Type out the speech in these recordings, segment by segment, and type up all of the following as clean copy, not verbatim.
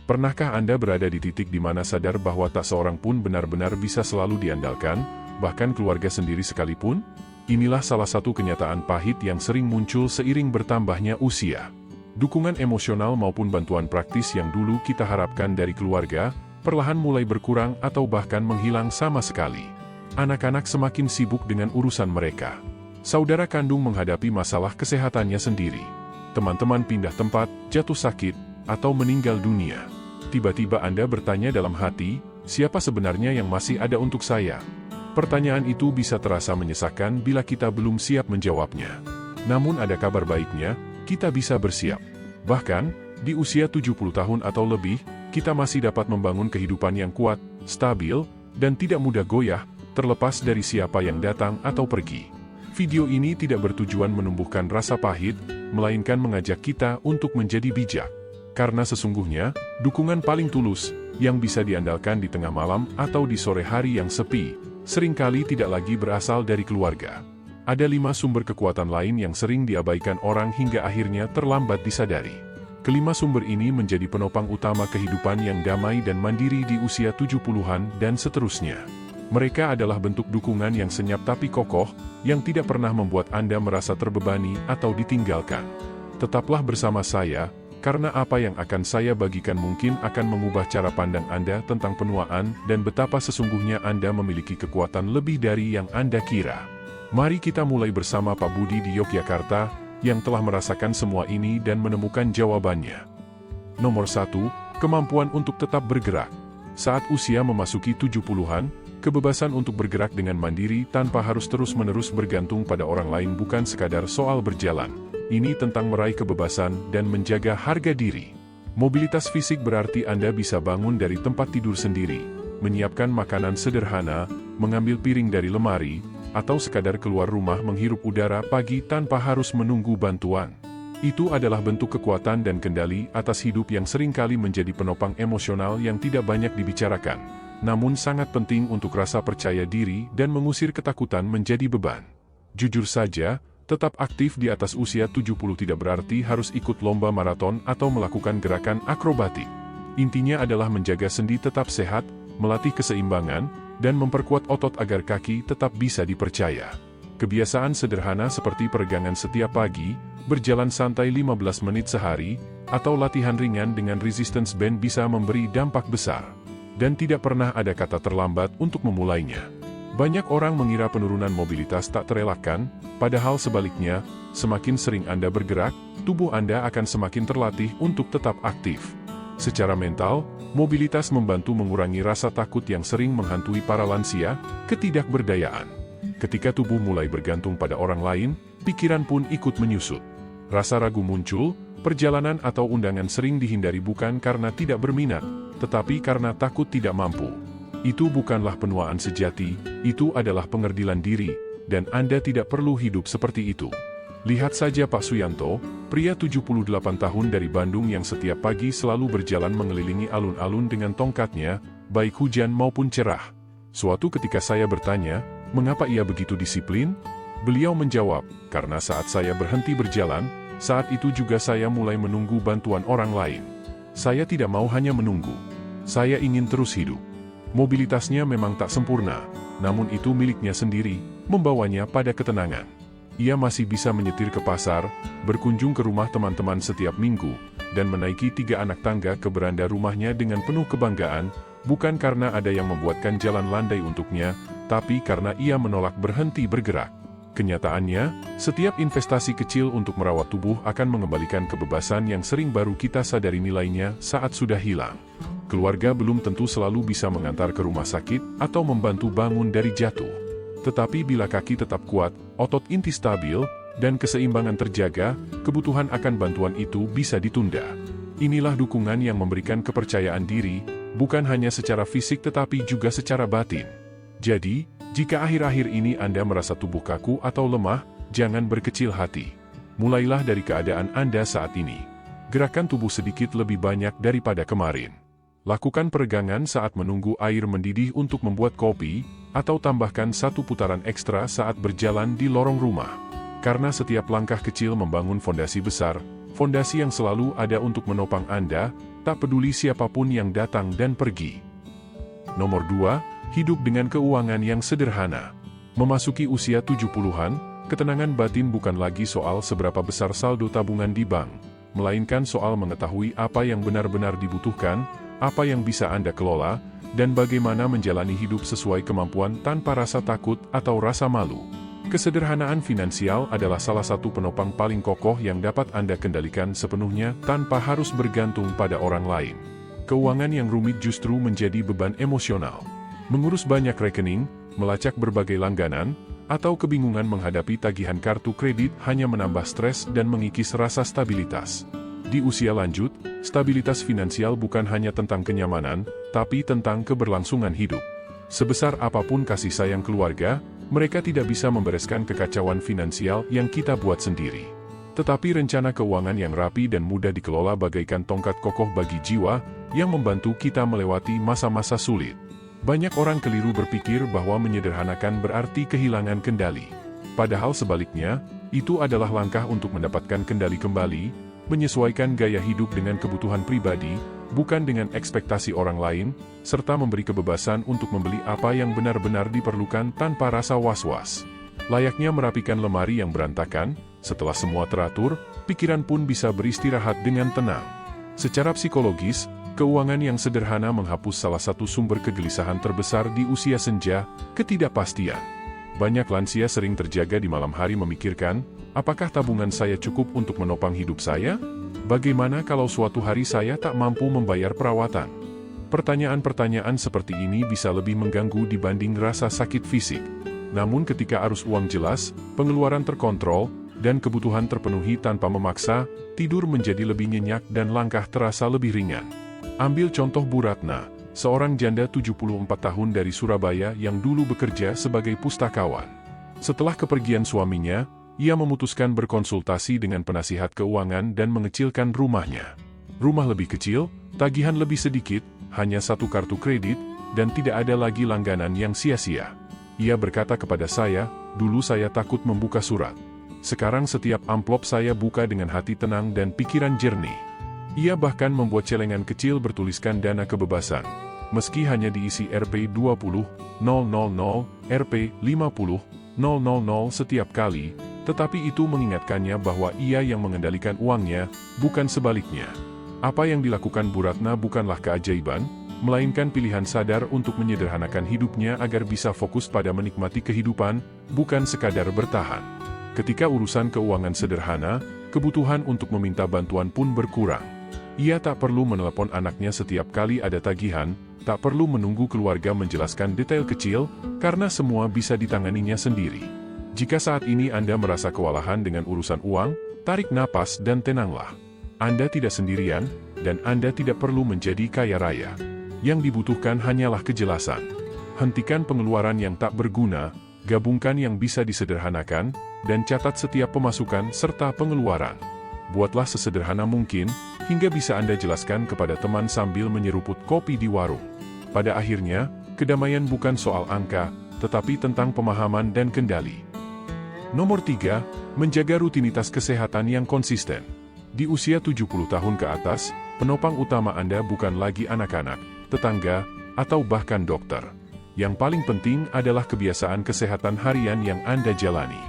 Pernahkah Anda berada di titik di mana sadar bahwa tak seorang pun benar-benar bisa selalu diandalkan, bahkan keluarga sendiri sekalipun? Inilah salah satu kenyataan pahit yang sering muncul seiring bertambahnya usia. Dukungan emosional maupun bantuan praktis yang dulu kita harapkan dari keluarga, perlahan mulai berkurang atau bahkan menghilang sama sekali. Anak-anak semakin sibuk dengan urusan mereka. Saudara kandung menghadapi masalah kesehatannya sendiri. Teman-teman pindah tempat, jatuh sakit, atau meninggal dunia. Tiba-tiba Anda bertanya dalam hati, siapa sebenarnya yang masih ada untuk saya? Pertanyaan itu bisa terasa menyesakan bila kita belum siap menjawabnya. Namun ada kabar baiknya, kita bisa bersiap. Bahkan, di usia 70 tahun atau lebih, kita masih dapat membangun kehidupan yang kuat, stabil, dan tidak mudah goyah, terlepas dari siapa yang datang atau pergi. Video ini tidak bertujuan menumbuhkan rasa pahit, melainkan mengajak kita untuk menjadi bijak. Karena sesungguhnya, dukungan paling tulus, yang bisa diandalkan di tengah malam atau di sore hari yang sepi, seringkali tidak lagi berasal dari keluarga. Ada 5 sumber kekuatan lain yang sering diabaikan orang hingga akhirnya terlambat disadari. Kelima sumber ini menjadi penopang utama kehidupan yang damai dan mandiri di usia 70-an dan seterusnya. Mereka adalah bentuk dukungan yang senyap tapi kokoh, yang tidak pernah membuat Anda merasa terbebani atau ditinggalkan. Tetaplah bersama saya, karena apa yang akan saya bagikan mungkin akan mengubah cara pandang Anda tentang penuaan dan betapa sesungguhnya Anda memiliki kekuatan lebih dari yang Anda kira. Mari kita mulai bersama Pak Budi di Yogyakarta, yang telah merasakan semua ini dan menemukan jawabannya. Nomor 1, kemampuan untuk tetap bergerak. Saat usia memasuki 70-an, kebebasan untuk bergerak dengan mandiri tanpa harus terus-menerus bergantung pada orang lain bukan sekadar soal berjalan. Ini tentang meraih kebebasan dan menjaga harga diri. Mobilitas fisik berarti Anda bisa bangun dari tempat tidur sendiri, menyiapkan makanan sederhana, mengambil piring dari lemari, atau sekadar keluar rumah menghirup udara pagi tanpa harus menunggu bantuan. Itu adalah bentuk kekuatan dan kendali atas hidup yang seringkali menjadi penopang emosional yang tidak banyak dibicarakan, namun sangat penting untuk rasa percaya diri dan mengusir ketakutan menjadi beban. Jujur saja, tetap aktif di atas usia 70 tidak berarti harus ikut lomba maraton atau melakukan gerakan akrobatik. Intinya adalah menjaga sendi tetap sehat, melatih keseimbangan, dan memperkuat otot agar kaki tetap bisa dipercaya. Kebiasaan sederhana seperti peregangan setiap pagi, berjalan santai 15 menit sehari, atau latihan ringan dengan resistance band bisa memberi dampak besar. Dan tidak pernah ada kata terlambat untuk memulainya. Banyak orang mengira penurunan mobilitas tak terelakkan, padahal sebaliknya, semakin sering Anda bergerak, tubuh Anda akan semakin terlatih untuk tetap aktif. Secara mental, mobilitas membantu mengurangi rasa takut yang sering menghantui para lansia, ketidakberdayaan. Ketika tubuh mulai bergantung pada orang lain, pikiran pun ikut menyusut. Rasa ragu muncul, perjalanan atau undangan sering dihindari bukan karena tidak berminat, tetapi karena takut tidak mampu. Itu bukanlah penuaan sejati, itu adalah pengerdilan diri, dan Anda tidak perlu hidup seperti itu. Lihat saja Pak Suyanto, pria 78 tahun dari Bandung yang setiap pagi selalu berjalan mengelilingi alun-alun dengan tongkatnya, baik hujan maupun cerah. Suatu ketika saya bertanya, mengapa ia begitu disiplin? Beliau menjawab, karena saat saya berhenti berjalan, saat itu juga saya mulai menunggu bantuan orang lain. Saya tidak mau hanya menunggu. Saya ingin terus hidup. Mobilitasnya memang tak sempurna, namun itu miliknya sendiri, membawanya pada ketenangan. Ia masih bisa menyetir ke pasar, berkunjung ke rumah teman-teman setiap minggu, dan menaiki 3 anak tangga ke beranda rumahnya dengan penuh kebanggaan, bukan karena ada yang membuatkan jalan landai untuknya, tapi karena ia menolak berhenti bergerak. Kenyataannya, setiap investasi kecil untuk merawat tubuh akan mengembalikan kebebasan yang sering baru kita sadari nilainya saat sudah hilang. Keluarga belum tentu selalu bisa mengantar ke rumah sakit atau membantu bangun dari jatuh. Tetapi bila kaki tetap kuat, otot inti stabil, dan keseimbangan terjaga, kebutuhan akan bantuan itu bisa ditunda. Inilah dukungan yang memberikan kepercayaan diri, bukan hanya secara fisik tetapi juga secara batin. Jadi, jika akhir-akhir ini Anda merasa tubuh kaku atau lemah, jangan berkecil hati. Mulailah dari keadaan Anda saat ini. Gerakan tubuh sedikit lebih banyak daripada kemarin. Lakukan peregangan saat menunggu air mendidih untuk membuat kopi, atau tambahkan 1 putaran ekstra saat berjalan di lorong rumah. Karena setiap langkah kecil membangun fondasi besar, Fondasi yang selalu ada untuk menopang Anda, tak peduli siapapun yang datang dan pergi. Nomor 2, hidup dengan keuangan yang sederhana. Memasuki usia 70-an, ketenangan batin bukan lagi soal seberapa besar saldo tabungan di bank, melainkan soal mengetahui apa yang benar-benar dibutuhkan, apa yang bisa Anda kelola, dan bagaimana menjalani hidup sesuai kemampuan tanpa rasa takut atau rasa malu. Kesederhanaan finansial adalah salah satu penopang paling kokoh yang dapat Anda kendalikan sepenuhnya tanpa harus bergantung pada orang lain. Keuangan yang rumit justru menjadi beban emosional. Mengurus banyak rekening, melacak berbagai langganan, atau kebingungan menghadapi tagihan kartu kredit hanya menambah stres dan mengikis rasa stabilitas. Di usia lanjut, stabilitas finansial bukan hanya tentang kenyamanan, tapi tentang keberlangsungan hidup. Sebesar apapun kasih sayang keluarga, mereka tidak bisa membereskan kekacauan finansial yang kita buat sendiri. Tetapi rencana keuangan yang rapi dan mudah dikelola bagaikan tongkat kokoh bagi jiwa yang membantu kita melewati masa-masa sulit. Banyak orang keliru berpikir bahwa menyederhanakan berarti kehilangan kendali. Padahal sebaliknya, itu adalah langkah untuk mendapatkan kendali kembali, menyesuaikan gaya hidup dengan kebutuhan pribadi, bukan dengan ekspektasi orang lain, serta memberi kebebasan untuk membeli apa yang benar-benar diperlukan tanpa rasa was-was. Layaknya merapikan lemari yang berantakan, setelah semua teratur, pikiran pun bisa beristirahat dengan tenang. Secara psikologis, keuangan yang sederhana menghapus salah satu sumber kegelisahan terbesar di usia senja, ketidakpastian. Banyak lansia sering terjaga di malam hari memikirkan, apakah tabungan saya cukup untuk menopang hidup saya? Bagaimana kalau suatu hari saya tak mampu membayar perawatan? Pertanyaan-pertanyaan seperti ini bisa lebih mengganggu dibanding rasa sakit fisik. Namun ketika arus uang jelas, pengeluaran terkontrol, dan kebutuhan terpenuhi tanpa memaksa, tidur menjadi lebih nyenyak dan langkah terasa lebih ringan. Ambil contoh Bu Ratna, seorang janda 74 tahun dari Surabaya yang dulu bekerja sebagai pustakawan. Setelah kepergian suaminya, ia memutuskan berkonsultasi dengan penasihat keuangan dan mengecilkan rumahnya. Rumah lebih kecil, tagihan lebih sedikit, hanya satu kartu kredit, dan tidak ada lagi langganan yang sia-sia. Ia berkata kepada saya, dulu saya takut membuka surat. Sekarang setiap amplop saya buka dengan hati tenang dan pikiran jernih. Ia bahkan membuat celengan kecil bertuliskan dana kebebasan. Meski hanya diisi Rp20.000, Rp50.000, setiap kali, tetapi itu mengingatkannya bahwa ia yang mengendalikan uangnya, bukan sebaliknya. Apa yang dilakukan Bu Ratna bukanlah keajaiban, melainkan pilihan sadar untuk menyederhanakan hidupnya agar bisa fokus pada menikmati kehidupan, bukan sekadar bertahan. Ketika urusan keuangan sederhana, kebutuhan untuk meminta bantuan pun berkurang. Ia tak perlu menelepon anaknya setiap kali ada tagihan, tak perlu menunggu keluarga menjelaskan detail kecil, karena semua bisa ditanganinya sendiri. Jika saat ini Anda merasa kewalahan dengan urusan uang, tarik napas dan tenanglah. Anda tidak sendirian, dan Anda tidak perlu menjadi kaya raya. Yang dibutuhkan hanyalah kejelasan. Hentikan pengeluaran yang tak berguna, gabungkan yang bisa disederhanakan, dan catat setiap pemasukan serta pengeluaran. Buatlah sesederhana mungkin, hingga bisa Anda jelaskan kepada teman sambil menyeruput kopi di warung. Pada akhirnya, kedamaian bukan soal angka, tetapi tentang pemahaman dan kendali. Nomor 3, menjaga rutinitas kesehatan yang konsisten. Di usia 70 tahun ke atas, penopang utama Anda bukan lagi anak-anak, tetangga, atau bahkan dokter. Yang paling penting adalah kebiasaan kesehatan harian yang Anda jalani.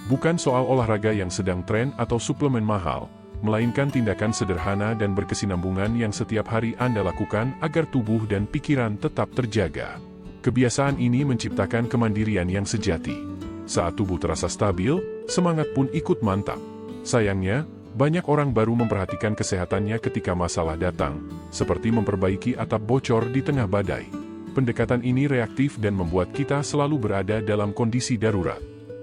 Bukan soal olahraga yang sedang tren atau suplemen mahal, melainkan tindakan sederhana dan berkesinambungan yang setiap hari Anda lakukan agar tubuh dan pikiran tetap terjaga. Kebiasaan ini menciptakan kemandirian yang sejati. Saat tubuh terasa stabil, semangat pun ikut mantap. Sayangnya, banyak orang baru memperhatikan kesehatannya ketika masalah datang, seperti memperbaiki atap bocor di tengah badai. Pendekatan ini reaktif dan membuat kita selalu berada dalam kondisi darurat.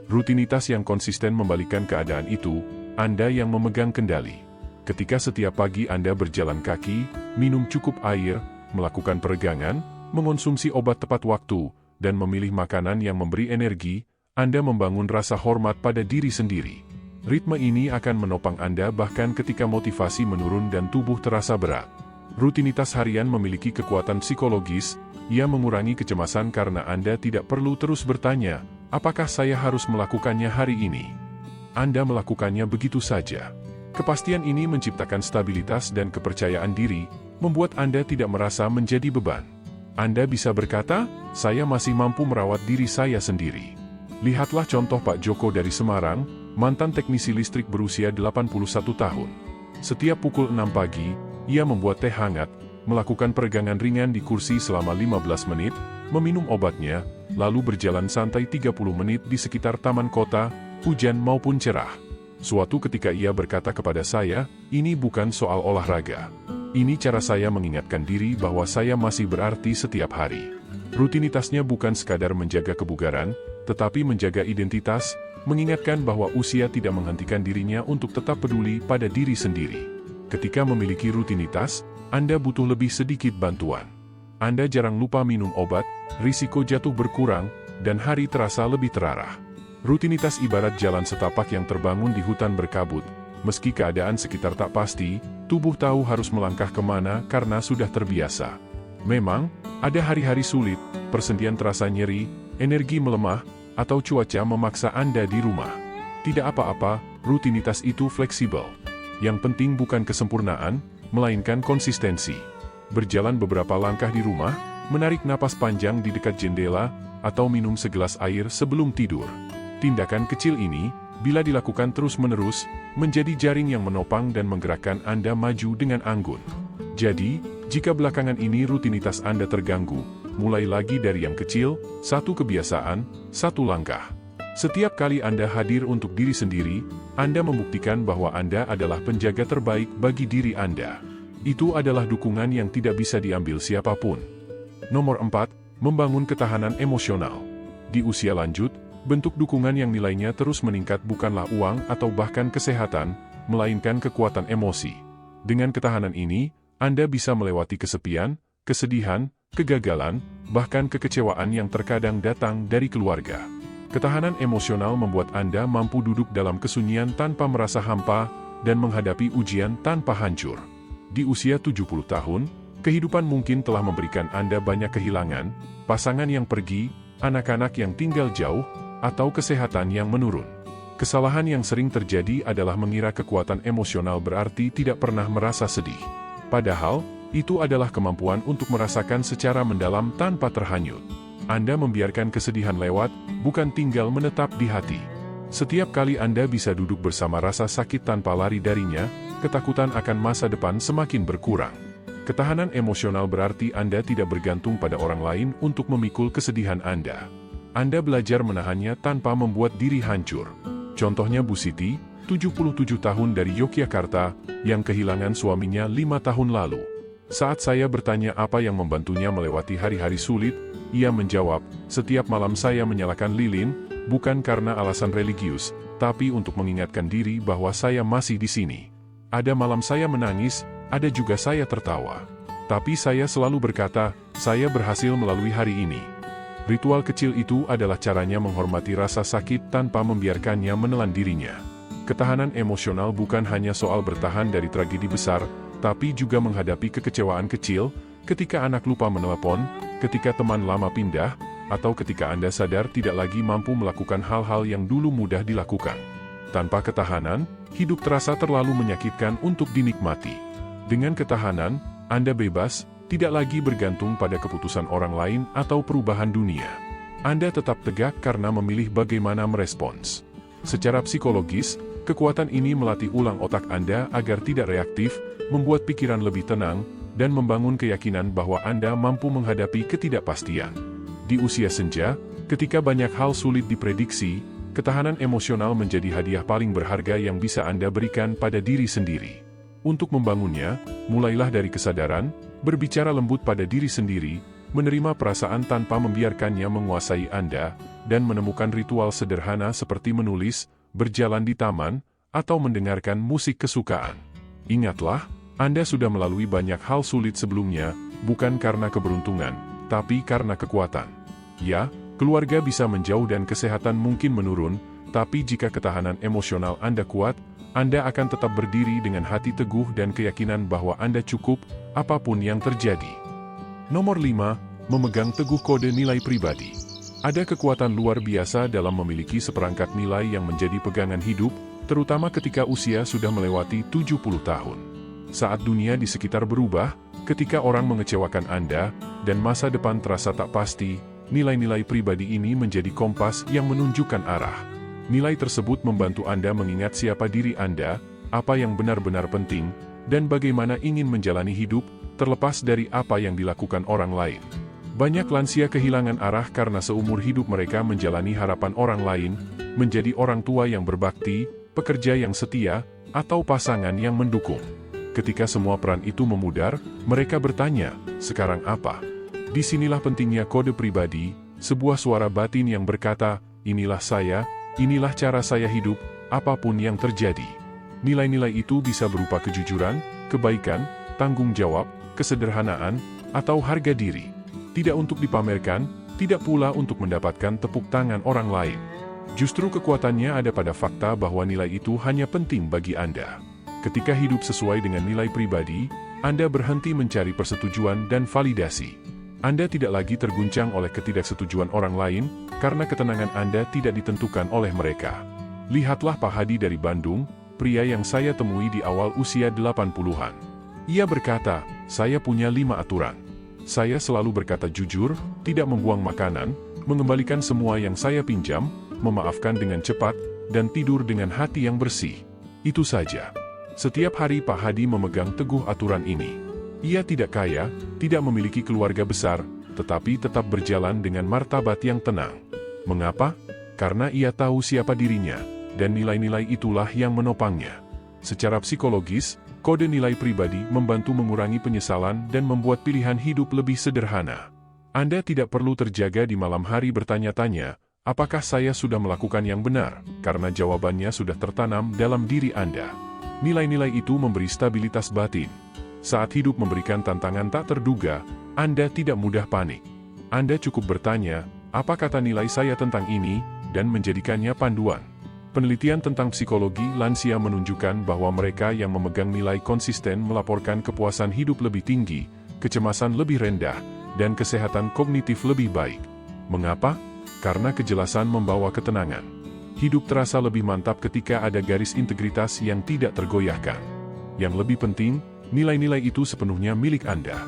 Rutinitas yang konsisten membalikkan keadaan itu, Anda yang memegang kendali. Ketika setiap pagi Anda berjalan kaki, minum cukup air, melakukan peregangan, mengonsumsi obat tepat waktu, dan memilih makanan yang memberi energi, Anda membangun rasa hormat pada diri sendiri. Ritme ini akan menopang Anda bahkan ketika motivasi menurun dan tubuh terasa berat. Rutinitas harian memiliki kekuatan psikologis, ia mengurangi kecemasan karena Anda tidak perlu terus bertanya, apakah saya harus melakukannya hari ini? Anda melakukannya begitu saja. Kepastian ini menciptakan stabilitas dan kepercayaan diri, membuat Anda tidak merasa menjadi beban. Anda bisa berkata, "Saya masih mampu merawat diri saya sendiri." Lihatlah contoh Pak Joko dari Semarang, mantan teknisi listrik berusia 81 tahun. Setiap pukul 6 pagi, ia membuat teh hangat, melakukan peregangan ringan di kursi selama 15 menit, meminum obatnya, lalu berjalan santai 30 menit di sekitar taman kota, hujan maupun cerah. Suatu ketika ia berkata kepada saya, "Ini bukan soal olahraga. Ini cara saya mengingatkan diri bahwa saya masih berarti setiap hari." Rutinitasnya bukan sekadar menjaga kebugaran, tetapi menjaga identitas, mengingatkan bahwa usia tidak menghentikan dirinya untuk tetap peduli pada diri sendiri. Ketika memiliki rutinitas, Anda butuh lebih sedikit bantuan. Anda jarang lupa minum obat, risiko jatuh berkurang, dan hari terasa lebih terarah. Rutinitas ibarat jalan setapak yang terbangun di hutan berkabut. Meski keadaan sekitar tak pasti, tubuh tahu harus melangkah kemana karena sudah terbiasa. Memang, ada hari-hari sulit, persendian terasa nyeri, energi melemah, atau cuaca memaksa Anda di rumah. Tidak apa-apa, rutinitas itu fleksibel. Yang penting bukan kesempurnaan, melainkan konsistensi. Berjalan beberapa langkah di rumah, menarik napas panjang di dekat jendela, atau minum segelas air sebelum tidur. Tindakan kecil ini, bila dilakukan terus-menerus, menjadi jaring yang menopang dan menggerakkan Anda maju dengan anggun. Jadi, jika belakangan ini rutinitas Anda terganggu, mulai lagi dari yang kecil, satu kebiasaan, satu langkah. Setiap kali Anda hadir untuk diri sendiri, Anda membuktikan bahwa Anda adalah penjaga terbaik bagi diri Anda. Itu adalah dukungan yang tidak bisa diambil siapapun. Nomor 4, membangun ketahanan emosional. Di usia lanjut, bentuk dukungan yang nilainya terus meningkat bukanlah uang atau bahkan kesehatan, melainkan kekuatan emosi. Dengan ketahanan ini, Anda bisa melewati kesepian, kesedihan, kegagalan, bahkan kekecewaan yang terkadang datang dari keluarga. Ketahanan emosional membuat Anda mampu duduk dalam kesunyian tanpa merasa hampa, dan menghadapi ujian tanpa hancur. Di usia 70 tahun, kehidupan mungkin telah memberikan Anda banyak kehilangan, pasangan yang pergi, anak-anak yang tinggal jauh, atau kesehatan yang menurun. Kesalahan yang sering terjadi adalah mengira kekuatan emosional berarti tidak pernah merasa sedih. Padahal, itu adalah kemampuan untuk merasakan secara mendalam tanpa terhanyut. Anda membiarkan kesedihan lewat, bukan tinggal menetap di hati. Setiap kali Anda bisa duduk bersama rasa sakit tanpa lari darinya, ketakutan akan masa depan semakin berkurang. Ketahanan emosional berarti Anda tidak bergantung pada orang lain untuk memikul kesedihan Anda. Anda belajar menahannya tanpa membuat diri hancur. Contohnya Bu Siti, 77 tahun dari Yogyakarta, yang kehilangan suaminya 5 tahun lalu. Saat saya bertanya apa yang membantunya melewati hari-hari sulit, ia menjawab, "Setiap malam saya menyalakan lilin, bukan karena alasan religius, tapi untuk mengingatkan diri bahwa saya masih di sini. Ada malam saya menangis, ada juga saya tertawa. Tapi saya selalu berkata, saya berhasil melalui hari ini." Ritual kecil itu adalah caranya menghormati rasa sakit tanpa membiarkannya menelan dirinya. Ketahanan emosional bukan hanya soal bertahan dari tragedi besar, tapi juga menghadapi kekecewaan kecil, ketika anak lupa menelepon, ketika teman lama pindah, atau ketika Anda sadar tidak lagi mampu melakukan hal-hal yang dulu mudah dilakukan. Tanpa ketahanan, hidup terasa terlalu menyakitkan untuk dinikmati. Dengan ketahanan, Anda bebas, tidak lagi bergantung pada keputusan orang lain atau perubahan dunia. Anda tetap tegak karena memilih bagaimana merespons. Secara psikologis, kekuatan ini melatih ulang otak Anda agar tidak reaktif, membuat pikiran lebih tenang, dan membangun keyakinan bahwa Anda mampu menghadapi ketidakpastian. Di usia senja, ketika banyak hal sulit diprediksi, ketahanan emosional menjadi hadiah paling berharga yang bisa Anda berikan pada diri sendiri. Untuk membangunnya, mulailah dari kesadaran, berbicara lembut pada diri sendiri, menerima perasaan tanpa membiarkannya menguasai Anda, dan menemukan ritual sederhana seperti menulis, berjalan di taman, atau mendengarkan musik kesukaan. Ingatlah, Anda sudah melalui banyak hal sulit sebelumnya, bukan karena keberuntungan, tapi karena kekuatan. Ya, keluarga bisa menjauh dan kesehatan mungkin menurun, tapi jika ketahanan emosional Anda kuat, Anda akan tetap berdiri dengan hati teguh dan keyakinan bahwa Anda cukup, apapun yang terjadi. Nomor 5, memegang teguh kode nilai pribadi. Ada kekuatan luar biasa dalam memiliki seperangkat nilai yang menjadi pegangan hidup, terutama ketika usia sudah melewati 70 tahun. Saat dunia di sekitar berubah, ketika orang mengecewakan Anda, dan masa depan terasa tak pasti, nilai-nilai pribadi ini menjadi kompas yang menunjukkan arah. Nilai tersebut membantu Anda mengingat siapa diri Anda, apa yang benar-benar penting, dan bagaimana ingin menjalani hidup, terlepas dari apa yang dilakukan orang lain. Banyak lansia kehilangan arah karena seumur hidup mereka menjalani harapan orang lain, menjadi orang tua yang berbakti, pekerja yang setia, atau pasangan yang mendukung. Ketika semua peran itu memudar, mereka bertanya, sekarang apa? Disinilah pentingnya kode pribadi, sebuah suara batin yang berkata, inilah saya, inilah cara saya hidup, apapun yang terjadi. Nilai-nilai itu bisa berupa kejujuran, kebaikan, tanggung jawab, kesederhanaan, atau harga diri. Tidak untuk dipamerkan, tidak pula untuk mendapatkan tepuk tangan orang lain. Justru kekuatannya ada pada fakta bahwa nilai itu hanya penting bagi Anda. Ketika hidup sesuai dengan nilai pribadi, Anda berhenti mencari persetujuan dan validasi. Anda tidak lagi terguncang oleh ketidaksetujuan orang lain, karena ketenangan Anda tidak ditentukan oleh mereka. Lihatlah Pak Hadi dari Bandung, pria yang saya temui di awal usia 80-an. Ia berkata, saya punya 5 aturan. Saya selalu berkata jujur, tidak membuang makanan, mengembalikan semua yang saya pinjam, memaafkan dengan cepat, dan tidur dengan hati yang bersih. Itu saja. Setiap hari Pak Hadi memegang teguh aturan ini. Ia tidak kaya, tidak memiliki keluarga besar, tetapi tetap berjalan dengan martabat yang tenang. Mengapa? Karena ia tahu siapa dirinya, dan nilai-nilai itulah yang menopangnya. Secara psikologis, kode nilai pribadi membantu mengurangi penyesalan dan membuat pilihan hidup lebih sederhana. Anda tidak perlu terjaga di malam hari bertanya-tanya, apakah saya sudah melakukan yang benar, karena jawabannya sudah tertanam dalam diri Anda. Nilai-nilai itu memberi stabilitas batin. Saat hidup memberikan tantangan tak terduga, Anda tidak mudah panik. Anda cukup bertanya, apa kata nilai saya tentang ini, dan menjadikannya panduan. Penelitian tentang psikologi lansia menunjukkan bahwa mereka yang memegang nilai konsisten melaporkan kepuasan hidup lebih tinggi, kecemasan lebih rendah, dan kesehatan kognitif lebih baik. Mengapa? Karena kejelasan membawa ketenangan. Hidup terasa lebih mantap ketika ada garis integritas yang tidak tergoyahkan. Yang lebih penting, nilai-nilai itu sepenuhnya milik Anda.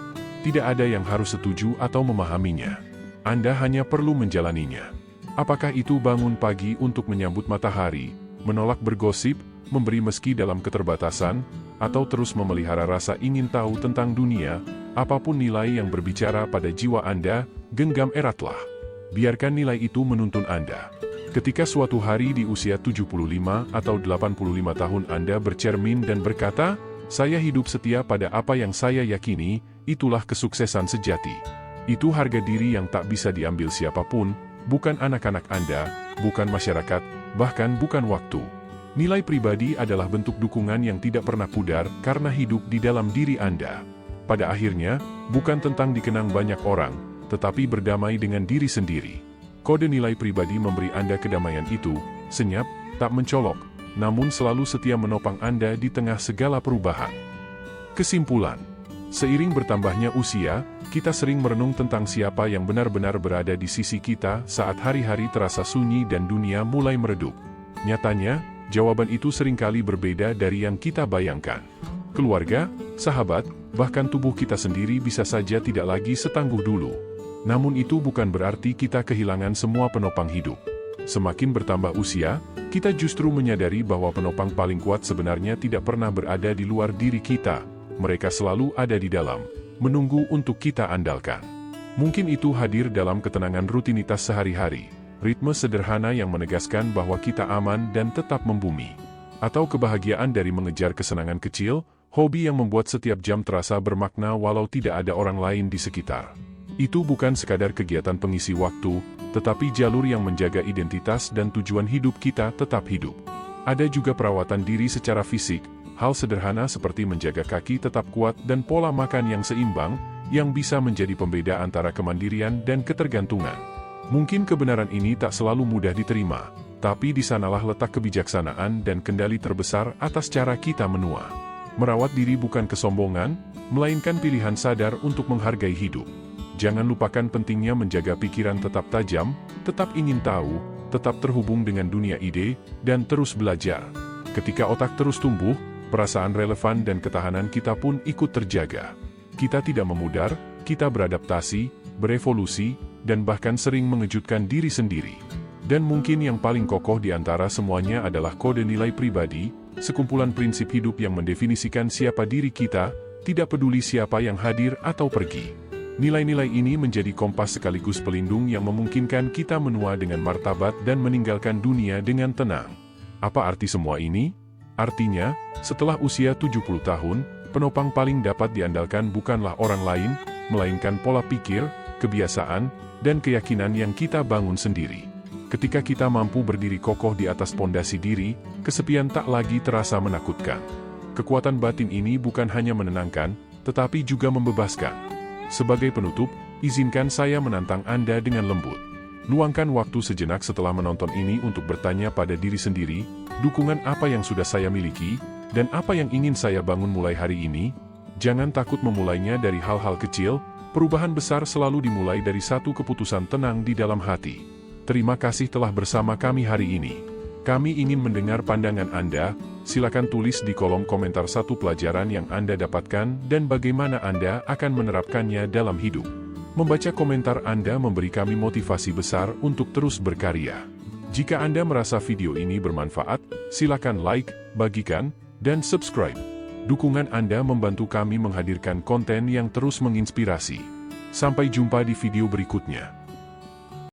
Tidak ada yang harus setuju atau memahaminya. Anda hanya perlu menjalaninya. Apakah itu bangun pagi untuk menyambut matahari, menolak bergosip, memberi meski dalam keterbatasan, atau terus memelihara rasa ingin tahu tentang dunia, apapun nilai yang berbicara pada jiwa Anda, genggam eratlah. Biarkan nilai itu menuntun Anda. Ketika suatu hari di usia 75 atau 85 tahun Anda bercermin dan berkata, saya hidup setia pada apa yang saya yakini, itulah kesuksesan sejati. Itu harga diri yang tak bisa diambil siapapun, bukan anak-anak Anda, bukan masyarakat, bahkan bukan waktu. Nilai pribadi adalah bentuk dukungan yang tidak pernah pudar karena hidup di dalam diri Anda. Pada akhirnya, bukan tentang dikenang banyak orang, tetapi berdamai dengan diri sendiri. Kode nilai pribadi memberi Anda kedamaian itu, senyap, tak mencolok, namun selalu setia menopang Anda di tengah segala perubahan. Kesimpulan. Seiring bertambahnya usia, kita sering merenung tentang siapa yang benar-benar berada di sisi kita saat hari-hari terasa sunyi dan dunia mulai meredup. Nyatanya, jawaban itu seringkali berbeda dari yang kita bayangkan. Keluarga, sahabat, bahkan tubuh kita sendiri bisa saja tidak lagi setangguh dulu. Namun itu bukan berarti kita kehilangan semua penopang hidup. Semakin bertambah usia, kita justru menyadari bahwa penopang paling kuat sebenarnya tidak pernah berada di luar diri kita. Mereka selalu ada di dalam, menunggu untuk kita andalkan. Mungkin itu hadir dalam ketenangan rutinitas sehari-hari, ritme sederhana yang menegaskan bahwa kita aman dan tetap membumi. Atau kebahagiaan dari mengejar kesenangan kecil, hobi yang membuat setiap jam terasa bermakna walau tidak ada orang lain di sekitar. Itu bukan sekadar kegiatan pengisi waktu, tetapi jalur yang menjaga identitas dan tujuan hidup kita tetap hidup. Ada juga perawatan diri secara fisik, hal sederhana seperti menjaga kaki tetap kuat dan pola makan yang seimbang, yang bisa menjadi pembeda antara kemandirian dan ketergantungan. Mungkin kebenaran ini tak selalu mudah diterima, tapi di sanalah letak kebijaksanaan dan kendali terbesar atas cara kita menua. Merawat diri bukan kesombongan, melainkan pilihan sadar untuk menghargai hidup. Jangan lupakan pentingnya menjaga pikiran tetap tajam, tetap ingin tahu, tetap terhubung dengan dunia ide, dan terus belajar. Ketika otak terus tumbuh, perasaan relevan dan ketahanan kita pun ikut terjaga. Kita tidak memudar, kita beradaptasi, berevolusi, dan bahkan sering mengejutkan diri sendiri. Dan mungkin yang paling kokoh di antara semuanya adalah kode nilai pribadi, sekumpulan prinsip hidup yang mendefinisikan siapa diri kita, tidak peduli siapa yang hadir atau pergi. Nilai-nilai ini menjadi kompas sekaligus pelindung yang memungkinkan kita menua dengan martabat dan meninggalkan dunia dengan tenang. Apa arti semua ini? Artinya, setelah usia 70 tahun, penopang paling dapat diandalkan bukanlah orang lain, melainkan pola pikir, kebiasaan, dan keyakinan yang kita bangun sendiri. Ketika kita mampu berdiri kokoh di atas pondasi diri, kesepian tak lagi terasa menakutkan. Kekuatan batin ini bukan hanya menenangkan, tetapi juga membebaskan. Sebagai penutup, izinkan saya menantang Anda dengan lembut. Luangkan waktu sejenak setelah menonton ini untuk bertanya pada diri sendiri, dukungan apa yang sudah saya miliki, dan apa yang ingin saya bangun mulai hari ini? Jangan takut memulainya dari hal-hal kecil, perubahan besar selalu dimulai dari satu keputusan tenang di dalam hati. Terima kasih telah bersama kami hari ini. Kami ingin mendengar pandangan Anda, silakan tulis di kolom komentar satu pelajaran yang Anda dapatkan dan bagaimana Anda akan menerapkannya dalam hidup. Membaca komentar Anda memberi kami motivasi besar untuk terus berkarya. Jika Anda merasa video ini bermanfaat, silakan like, bagikan, dan subscribe. Dukungan Anda membantu kami menghadirkan konten yang terus menginspirasi. Sampai jumpa di video berikutnya.